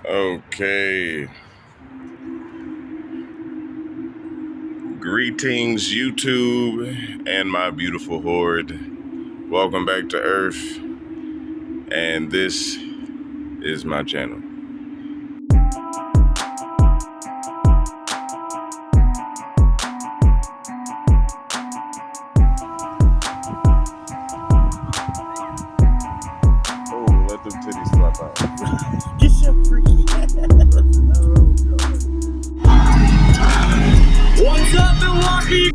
Okay. Greetings, YouTube, and my beautiful horde. Welcome back to Earth, and this is my channel. Oh, let them titties flop out. Get your freaky ass. What's up, Milwaukee?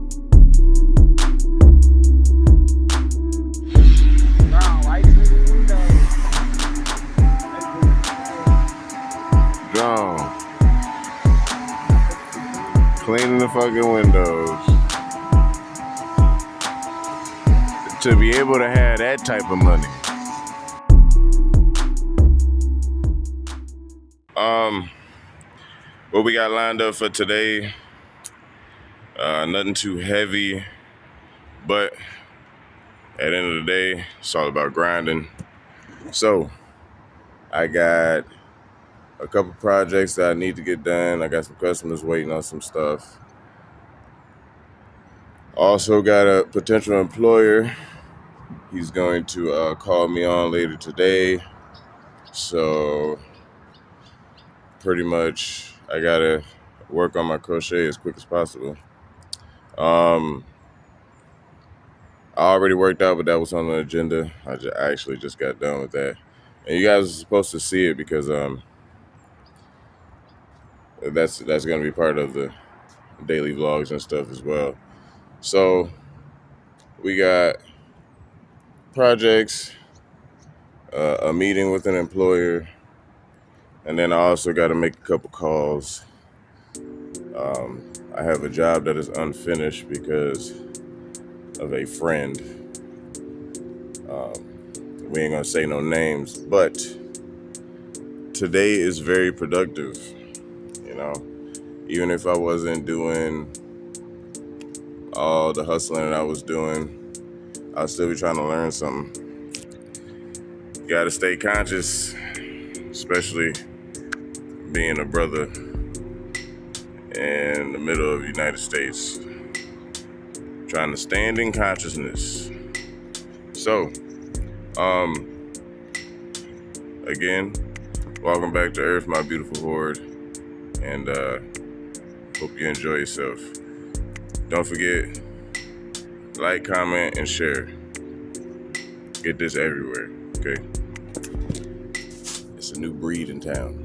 Gone. Cleaning the fucking windows. To be able to have that type of money. What we got lined up for today, nothing too heavy, but at the end of the day, it's all about grinding. So, I got a couple projects that I need to get done. I got some customers waiting on some stuff. Also got a potential employer. He's going to call me on later today. So, pretty much, I gotta work on my crochet as quick as possible. I already worked out, but that was on the agenda. I actually just got done with that. And you guys are supposed to see it because that's going to be part of the daily vlogs and stuff as well. So we got projects, a meeting with an employer, and then I also got to make a couple calls. I have a job that is unfinished because of a friend. We ain't gonna say no names, but today is very productive. You know, even if I wasn't doing all the hustling that I was doing, I'll still be trying to learn something. You gotta stay conscious, especially being a brother in the middle of the United States, trying to stand in consciousness. So, again, welcome back to Earth, my beautiful horde, and hope you enjoy yourself. Don't forget, like, comment, and share. Get this everywhere, okay? It's a new breed in town.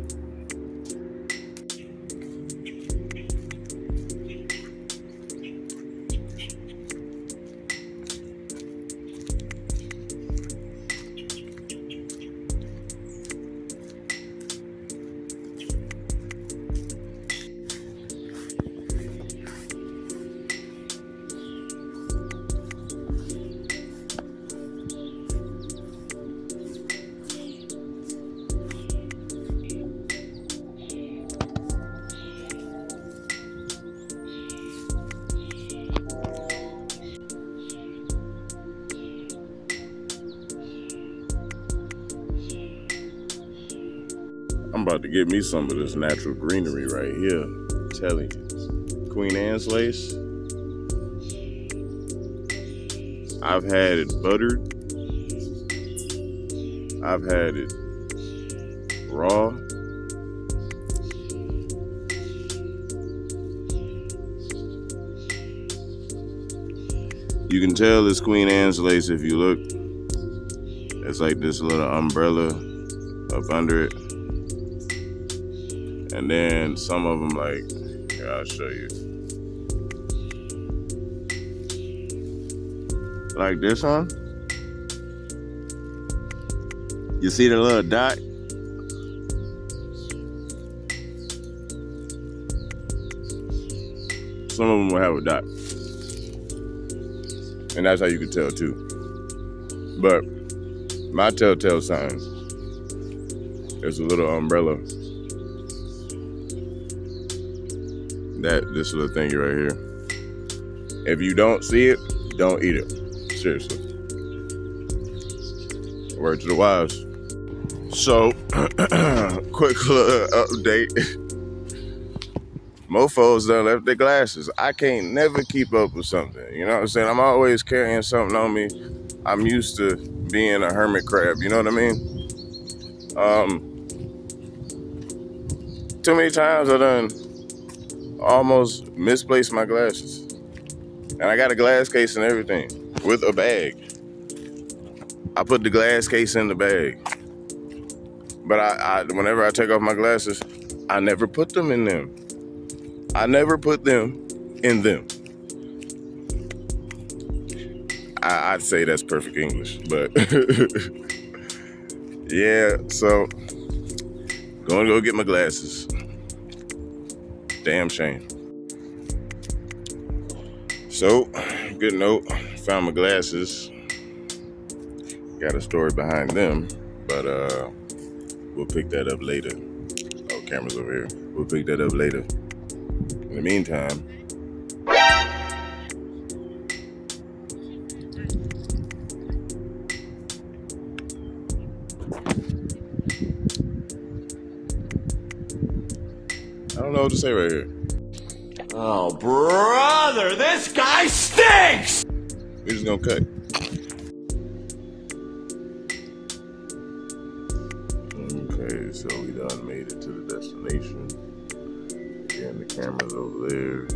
I'm about to get me some of this natural greenery right here. I'm telling you. Queen Anne's lace. I've had it buttered. I've had it raw. You can tell it's Queen Anne's lace if you look. It's like this little umbrella up under it. And then some of them, like, here, I'll show you. Like this one. You see the little dot? Some of them will have a dot. And that's how you can tell too. But my telltale sign is a little umbrella. This little thing right here. If you don't see it, don't eat it. Seriously. Word to the wise. So, quick little update. Mofos done left their glasses. I can't never keep up with something. You know what I'm saying? I'm always carrying something on me. I'm used to being a hermit crab. You know what I mean? Too many times I done almost misplaced my glasses. And I got a glass case and everything with a bag. I put the glass case in the bag. But I whenever I take off my glasses, I never put them in them. I never put them in them. I'd say that's perfect English, but yeah, so going to go get my glasses. Damn shame. So, good note, found my glasses. Got a story behind them, but we'll pick that up later. Oh, camera's over here. We'll pick that up later. In the meantime, I don't know what to say right here. Oh, brother, this guy stinks! We're just gonna cut. Okay, so we done made it to the destination. Again, the camera's over there.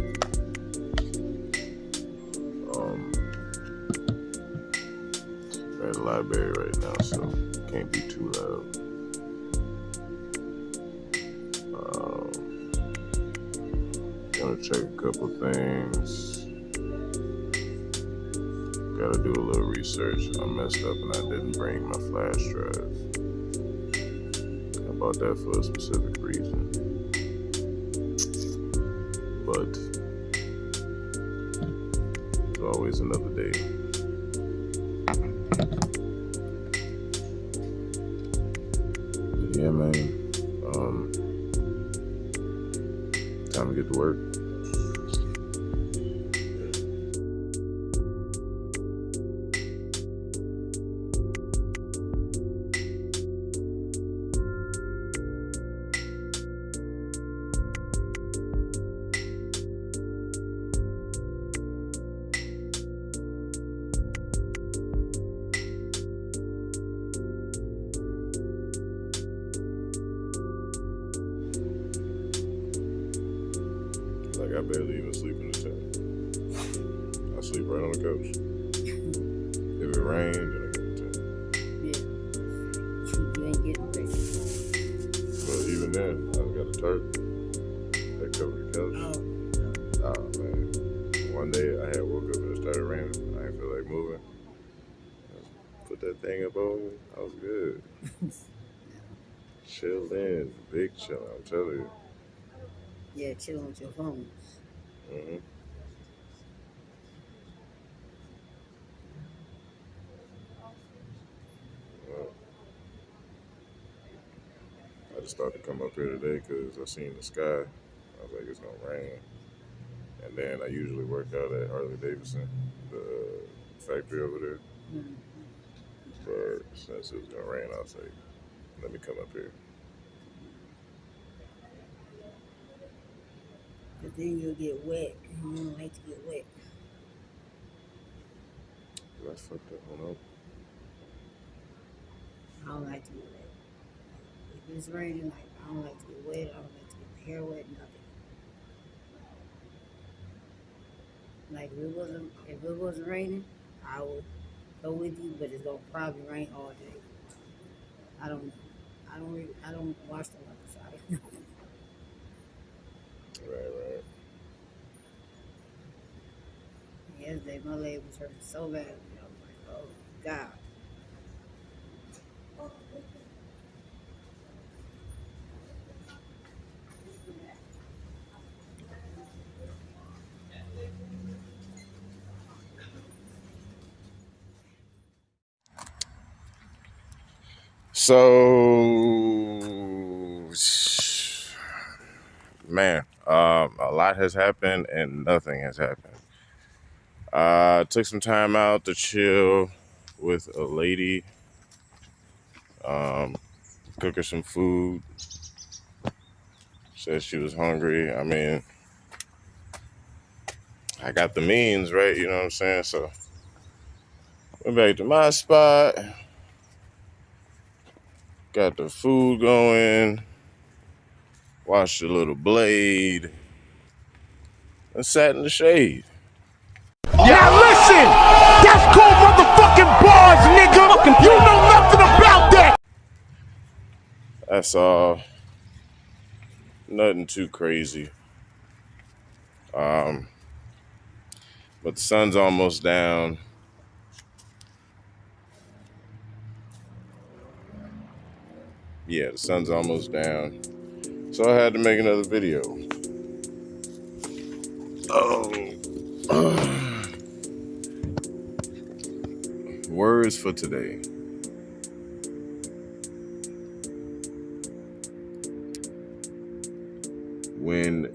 We're at the library right now, so can't be too loud. Gonna check a couple things. Gotta do a little research. I messed up and I didn't bring my flash drive. I bought that for a specific reason. But there's always another day. But yeah, man. Time to get to work. Like I barely even sleep in the tent. I sleep right on the couch. If it rains, then I get in the tent. Yeah. You ain't getting ready. But even then, I got a tarp that covered the couch. Oh man. One day I had woke up and it started raining. I didn't feel like moving. Put that thing up on me. I was good. Chilled in. Big chill, I'm telling you. Yeah, chilling with your phone. Mm-hmm. Well, I just thought to come up here today because I seen the sky. I was like, it's gonna rain. And then I usually work out at Harley Davidson, the factory over there. Mm-hmm. But since it was gonna rain, I was like, let me come up here. But then you'll get wet. And you don't like to get wet. I fucked that one up. I don't like to get wet. If it's raining, like I don't like to get wet. I don't like to get my hair wet. Nothing. Like if it wasn't raining, I would go with you. But it's gonna probably rain all day. I don't know. I don't watch the weather, so I don't know. Right. Yesterday, my leg was hurting so bad. I was like, oh, God. So, man, a lot has happened and nothing has happened. Took some time out to chill with a lady, cook her some food, Said she was hungry. I mean, I got the means, right? You know what I'm saying? So went back to my spot, got the food going, watched a little Blade, and sat in the shade. Now listen, that's called motherfucking bars, nigga. You know nothing about that. That's all. Nothing too crazy. But the sun's almost down. Yeah, the sun's almost down. So I had to make another video. Words for today. When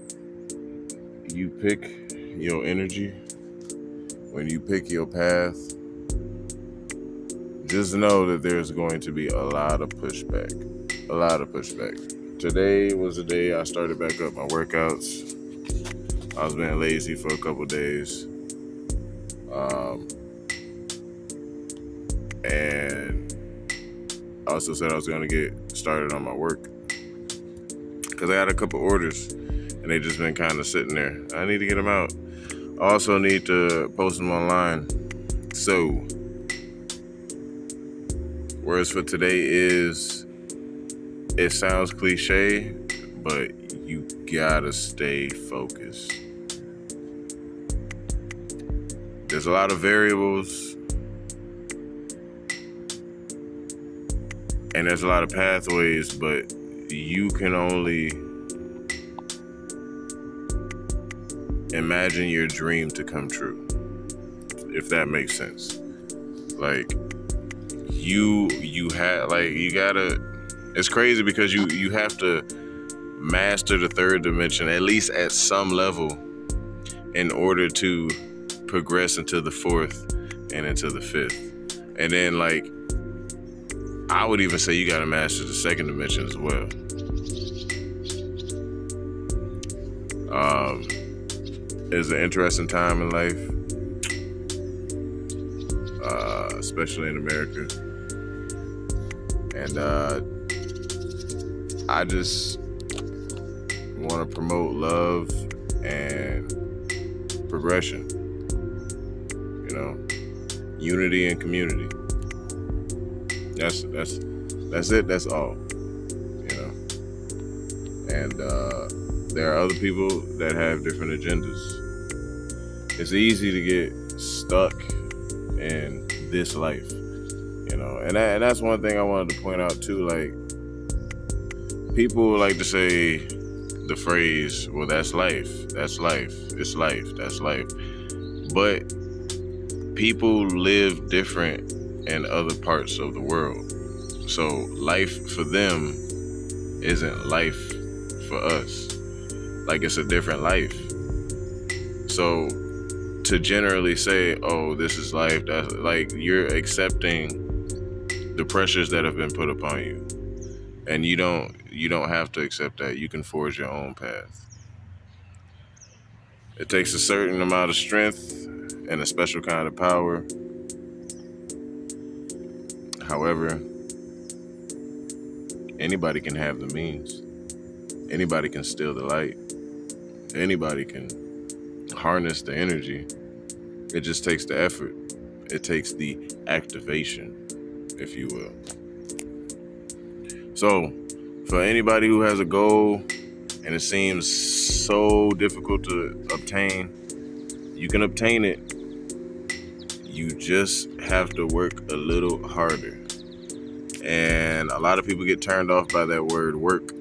you pick your energy, when you pick your path, just know that there's going to be a lot of pushback. A lot of pushback. Today was the day I started back up my workouts. I was being lazy for a couple days. And I also said I was going to get started on my work because I had a couple orders and they just been kind of sitting there. I need to get them out. I also need to post them online. So, words for today is, it sounds cliche, but you gotta stay focused. There's a lot of variables and there's a lot of pathways, but you can only imagine your dream to come true, if that makes sense. Like, you gotta, it's crazy because you have to master the third dimension, at least at some level, in order to progress into the fourth and into the fifth. And then, like, I would even say you gotta master the second dimension as well. It's an interesting time in life, especially in America. And I just want to promote love and progression, you know, unity and community. That's it. That's all, you know. And there are other people that have different agendas. It's easy to get stuck in this life, you know. And that's one thing I wanted to point out too. Like, people like to say the phrase, "Well, that's life. That's life. It's life. That's life." But people live different in other parts of the world. So life for them isn't life for us. Like, it's a different life. So to generally say, "Oh, this is life," that's like you're accepting the pressures that have been put upon you. And you don't have to accept that. You can forge your own path. It takes a certain amount of strength and a special kind of power. However, anybody can have the means. Anybody can steal the light. Anybody can harness the energy. It just takes the effort. It takes the activation, if you will. So, for anybody who has a goal and it seems so difficult to obtain, you can obtain it. You just have to work a little harder. And a lot of people get turned off by that word work.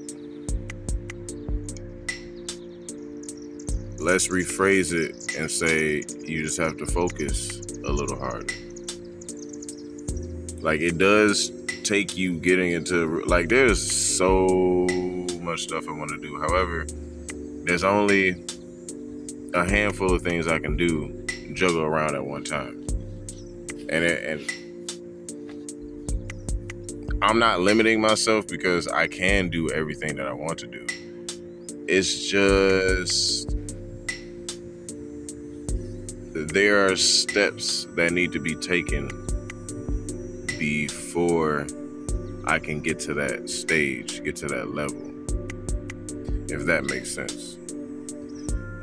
Let's rephrase it and say you just have to focus a little harder. Like, it does take you getting into, like, there's so much stuff I want to do. However, there's only a handful of things I can do, juggle around at one time. And I'm not limiting myself because I can do everything that I want to do. It's just there are steps that need to be taken before I can get to that stage, get to that level, if that makes sense.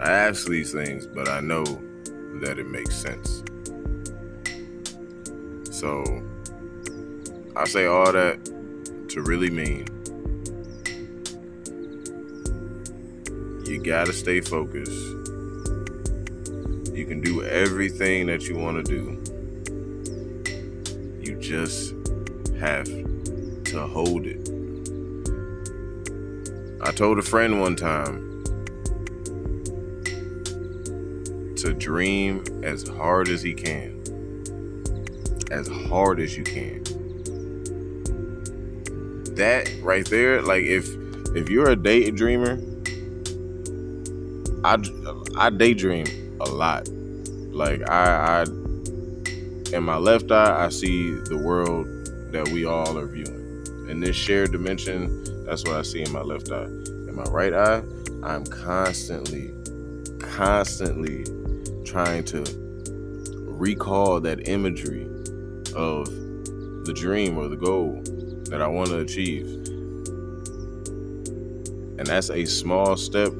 I ask these things, but I know that it makes sense. So I say all that to really mean you gotta stay focused. You can do everything that you want to do. You just have to hold it. I told a friend one time to dream as hard as he can. As hard as you can. That right there, like if you're a daydreamer, I daydream a lot. Like I in my left eye, I see the world that we all are viewing. In this shared dimension, that's what I see in my left eye. In my right eye, I'm constantly trying to recall that imagery of the dream or the goal that I want to achieve. And that's a small step,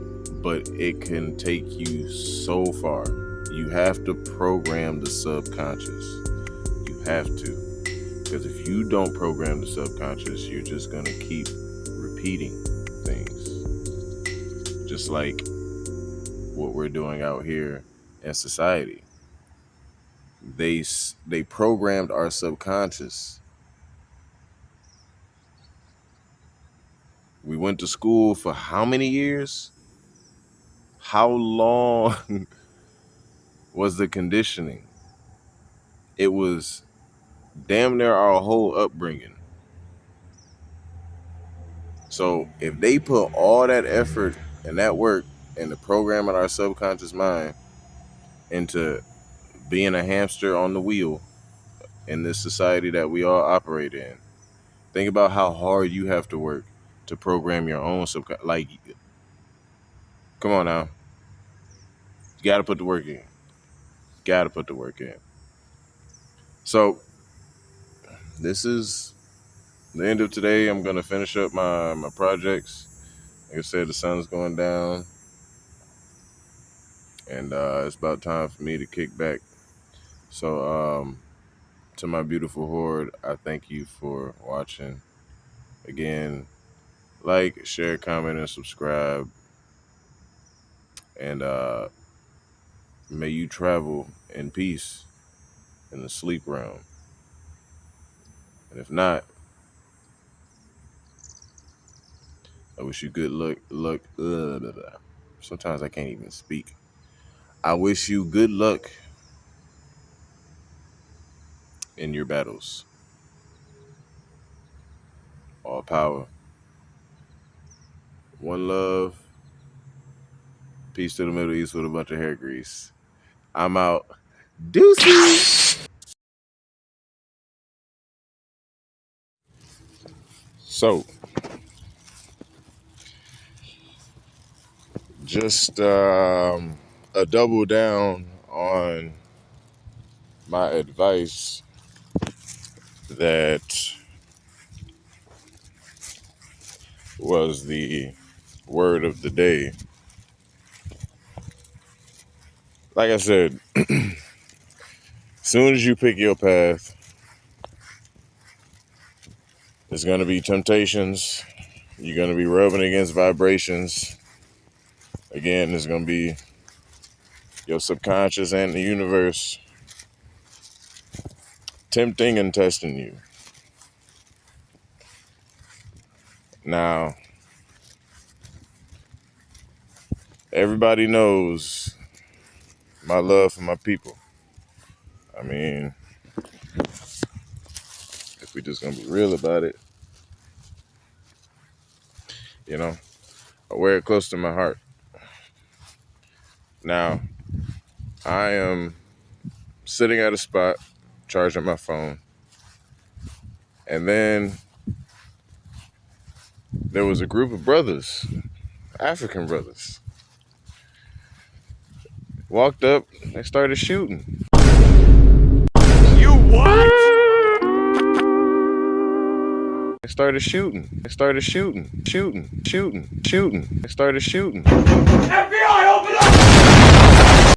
but it can take you so far. You have to program the subconscious. You have to. Because if you don't program the subconscious, you're just going to keep repeating things. Just like what we're doing out here in society. They programmed our subconscious. We went to school for how many years? How long was the conditioning? It was damn near our whole upbringing. So if they put all that effort and that work into programming our subconscious mind into being a hamster on the wheel in this society that we all operate in, think about how hard you have to work to program your own subconscious. Like, come on now. You got to put the work in. Got to put the work in. So this is the end of today. I'm going to finish up my projects. Like I said, the sun's going down. And it's about time for me to kick back. So to my beautiful horde, I thank you for watching. Again, like, share, comment, and subscribe. And may you travel in peace in the sleep realm. And if not, I wish you good luck. Sometimes I can't even speak. I wish you good luck in your battles. All power. One love. Peace to the Middle East with a bunch of hair grease. I'm out. Deuces. So, just a double down on my advice that was the word of the day. Like I said, as soon as you pick your path, there's going to be temptations. You're going to be rubbing against vibrations. Again, there's going to be your subconscious and the universe tempting and testing you. Now, everybody knows my love for my people. I mean, if we just gonna be real about it, you know, I wear it close to my heart. Now, I am sitting at a spot, charging my phone, and then there was a group of brothers African brothers. Walked up, they started shooting. You what? They started shooting. They started shooting. Shooting. They started shooting. FBI, open up!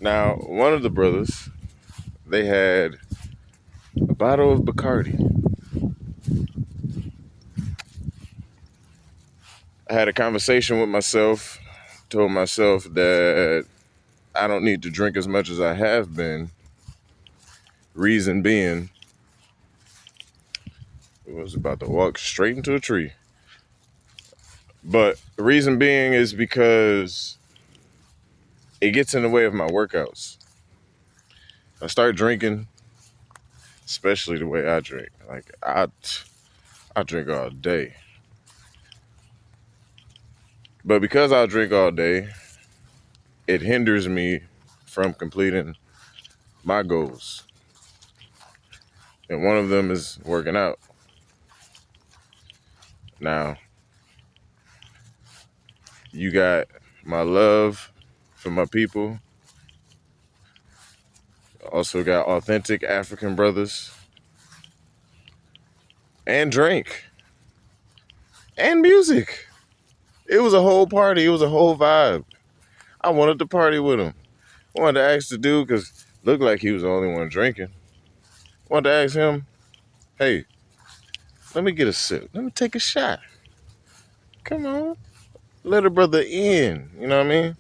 Now, one of the brothers, they had a bottle of Bacardi. I had a conversation with myself, told myself that I don't need to drink as much as I have been. Reason being, it was about to walk straight into a tree. But the reason being is because it gets in the way of my workouts. I start drinking, especially the way I drink. Like I drink all day. But because I drink all day, it hinders me from completing my goals. And one of them is working out. Now, you got my love for my people. Also got authentic African brothers. And drink. And music. It was a whole party. It was a whole vibe. I wanted to party with him. I wanted to ask the dude, because it looked like he was the only one drinking. I wanted to ask him, hey, let me get a sip. Let me take a shot. Come on. Let a brother in. You know what I mean?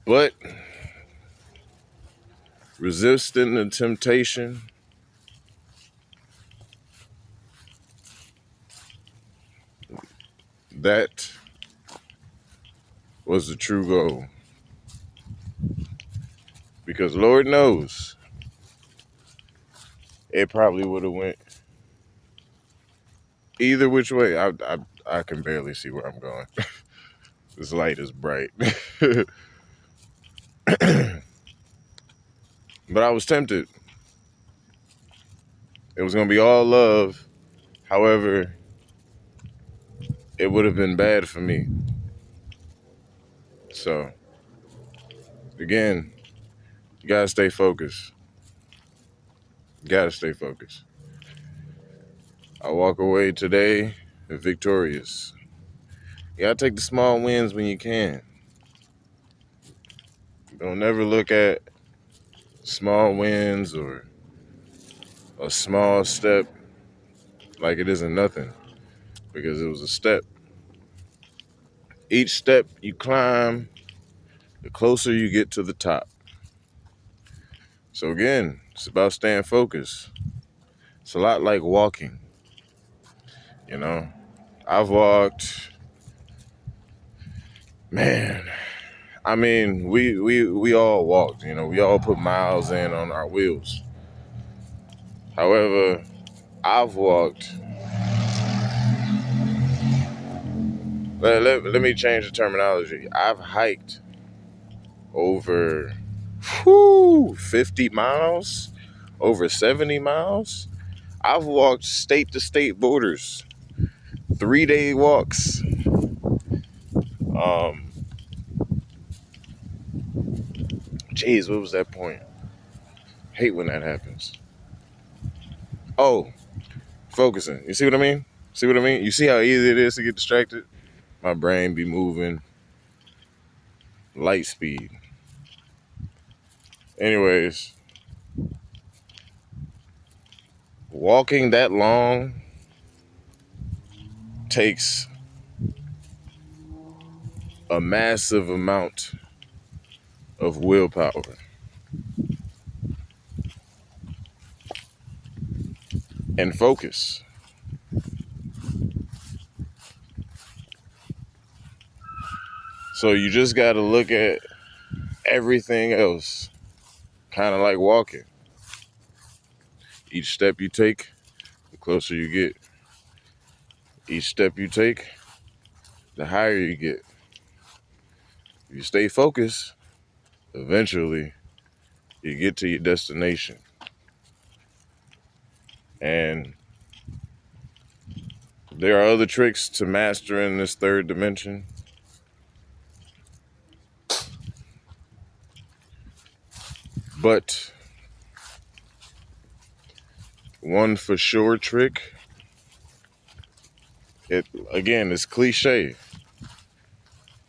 But resisting the temptation, that was the true goal. Because Lord knows, it probably would have went either which way. I can barely see where I'm going. This light is bright. But I was tempted. It was going to be all love. However, it would have been bad for me. So, again, you got to stay focused. You got to stay focused. I walk away today victorious. You got to take the small wins when you can. Don't never look at small wins or a small step like it isn't nothing, because it was a step. Each step you climb, the closer you get to the top. So again, it's about staying focused. It's a lot like walking. You know, I've walked, man, I mean, we all walked, you know, we all put miles in on our wheels. However, I've walked, let me change the terminology. I've hiked over 50 miles, over 70 miles. I've walked state to state borders, 3-day walks. Jeez, what was that point? Hate when that happens. Oh, focusing. You see what I mean? See what I mean? You see how easy it is to get distracted? My brain be moving light speed. Anyways, walking that long takes a massive amount of willpower. And focus. So you just got to look at everything else kind of like walking. Each step you take, the closer you get. Each step you take, the higher you get. If you stay focused, eventually you get to your destination. And there are other tricks to mastering this third dimension. But one for sure trick, it again, it's cliche.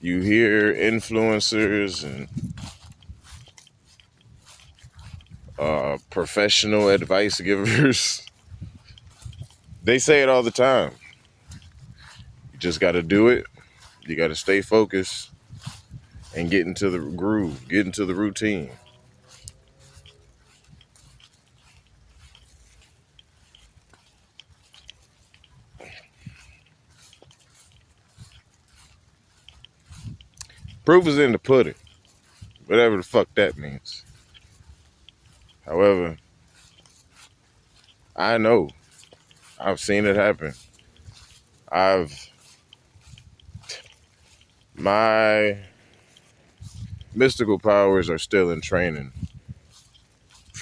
You hear influencers and professional advice givers. They say it all the time. You just got to do it. You got to stay focused and get into the groove, get into the routine. Proof is in the pudding, whatever the fuck that means. However, I know I've seen it happen. My mystical powers are still in training.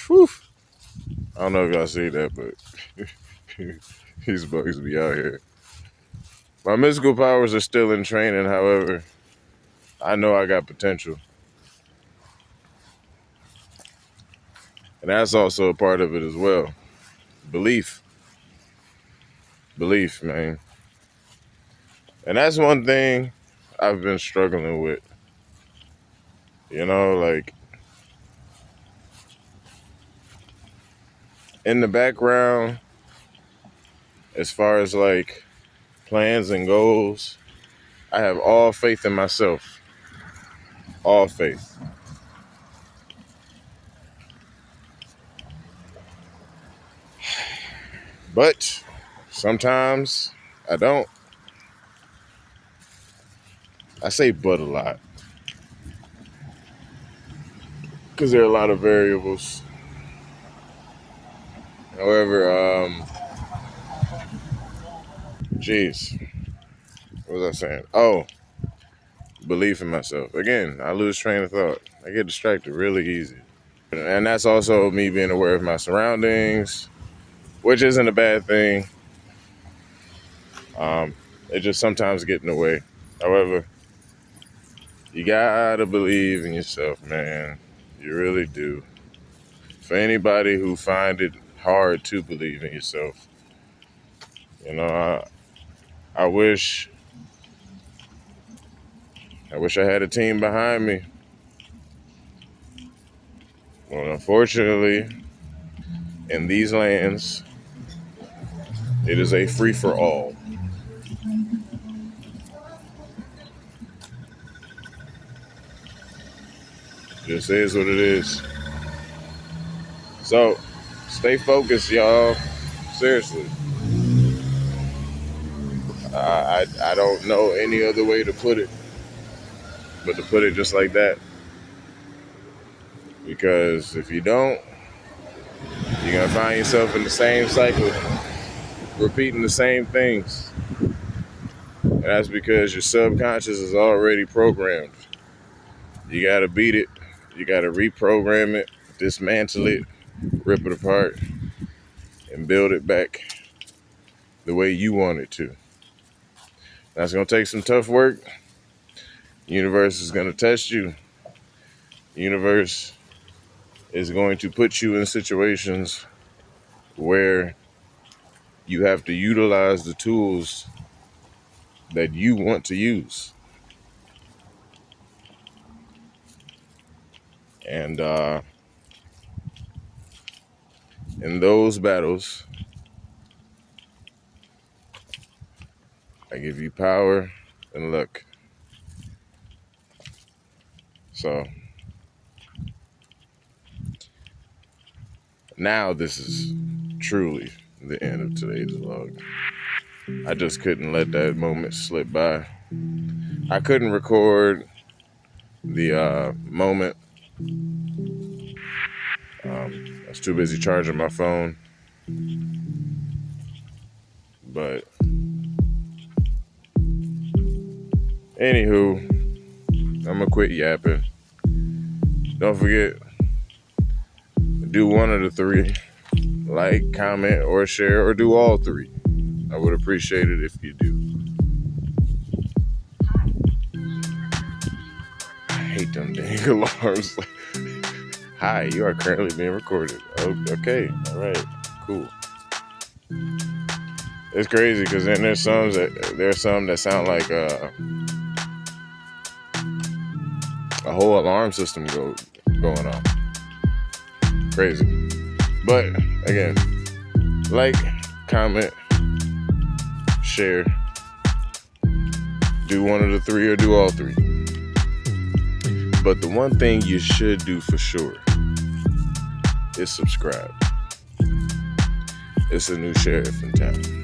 Whew. I don't know if y'all see that, but these bugs be out here. My mystical powers are still in training. However, I know I got potential. And that's also a part of it as well. Belief. Belief, man. And that's one thing I've been struggling with. You know, like, in the background, as far as like plans and goals, I have all faith in myself. All faith. But sometimes I don't. I say but a lot, because there are a lot of variables. However, what was I saying? Oh, belief in myself. Again, I lose train of thought. I get distracted really easy. And that's also me being aware of my surroundings, which isn't a bad thing. It just sometimes get in the way. However, you gotta believe in yourself, man. You really do. For anybody who find it hard to believe in yourself, you know, I wish I had a team behind me. Well, unfortunately, in these lands, it is a free-for-all. Just is what it is. So, stay focused, y'all. Seriously. I don't know any other way to put it, but to put it just like that. Because if you don't, you're going to find yourself in the same cycle, repeating the same things. And that's because your subconscious is already programmed. You got to beat it. You got to reprogram it, dismantle it, rip it apart, and build it back the way you want it to. That's going to take some tough work. The universe is going to test you. The universe is going to put you in situations where you have to utilize the tools that you want to use. And in those battles, I give you power and luck. So now this is truly the end of today's vlog. I just couldn't let that moment slip by. I couldn't record the moment. I was too busy charging my phone. But anywho, I'm gonna quit yapping. Don't forget, do one of the three. like, comment, or share, or do all three. I would appreciate it if you do. I hate them dang alarms. Hi, you are currently being recorded. Oh, okay, all right, cool. It's crazy because then there's some that sound like a whole alarm system going on. Crazy. But again, like, comment, share, do one of the three or do all three. But the one thing you should do for sure is subscribe. It's a new sheriff in town.